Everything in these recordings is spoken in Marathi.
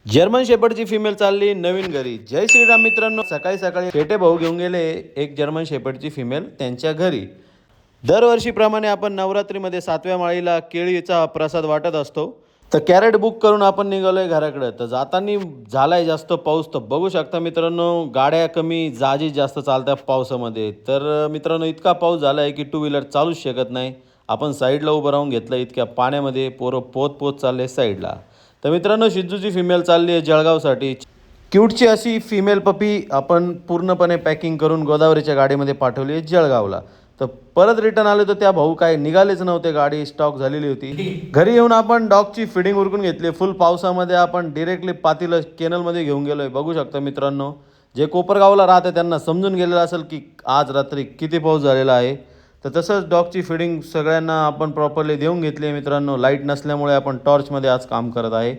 जर्मन शेपर्डची फिमेल चालली नवीन घरी। जय श्रीराम मित्रांनो, सकाळी सकाळी पेटे भाऊ घेऊन गेले एक जर्मन शेपर्डची फिमेल त्यांच्या घरी। दरवर्षीप्रमाणे आपण नवरात्रीमध्ये 7व्या माळीला केळीचा प्रसाद वाटत असतो। तर कॅरेट बुक करून आपण निघालोय घराकडे। तर जाताना झालाय जास्त पाऊस, तर बघू शकता मित्रांनो गाड्या कमी जाजी जास्त चालतात पावसामध्ये। तर मित्रांनो इतका पाऊस झालाय की टू व्हीलर चालूच शकत नाही। आपण साईडला उभं राहून घेतलं, इतक्या पाण्यामध्ये पोरं पोत पोत चालले साईडला। तर मित्रांनो शिजूची फिमेल चालली आहे जळगावसाठी। क्यूटची अशी फिमेल पपी आपण पूर्णपणे पॅकिंग करून गोदावरीच्या गाडीमध्ये पाठवली आहे जळगावला। तर परत रिटर्न आले तर त्या भाऊ काय निघालेच नव्हते, गाडी स्टॉक झालेली होती। घरी येऊन आपण डॉगची फिडिंग उरकून घेतली। फुल पावसामध्ये आपण डिरेक्टली पातीला केनलमध्ये घेऊन गेलोय। बघू शकता मित्रांनो, जे कोपरगावला राहते त्यांना समजून गेलेलं असेल की आज रात्री किती पाऊस झालेला आहे। तर तसंच डॉगची फिडिंग सगळ्यांना आपण प्रॉपरली देऊन घेतली आहे मित्रांनो। लाईट नसल्यामुळे आपण टॉर्चमध्ये आज काम करत आहे।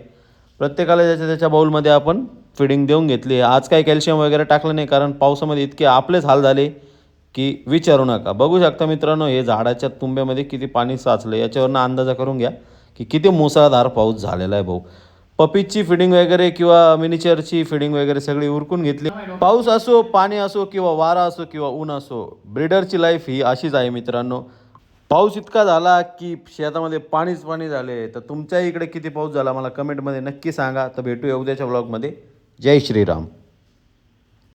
प्रत्येकाला ज्याच्या त्याच्या बाउलमध्ये आपण फिडिंग देऊन घेतली आहे। आज काही कॅल्शियम वगैरे टाकलं नाही, कारण पावसामध्ये इतके आपलेच हाल झाले की विचारू नका। बघू शकता मित्रांनो हे झाडाच्या तुंब्यामध्ये किती पाणी साचलं, याच्यावरनं अंदाजा करून घ्या की किती मुसळधार पाऊस झालेला आहे भाऊ। पपीची फिडिंग वगैरे किंवा मिनिचरची फिडिंग वगैरे सगळी उरकून घेतली। पाऊस असो, पाणी असो किंवा वारा असो किंवा ऊन असो, ब्रीडरची लाईफ ही अशीच आहे मित्रांनो। पाऊस इतका झाला की शेतामध्ये पाणीच पाणी झाले। तर तुमच्या इकडे किती पाऊस झाला मला कमेंटमध्ये नक्की सांगा। तर भेटूया उद्याच्या व्लॉगमध्ये। जय श्रीराम।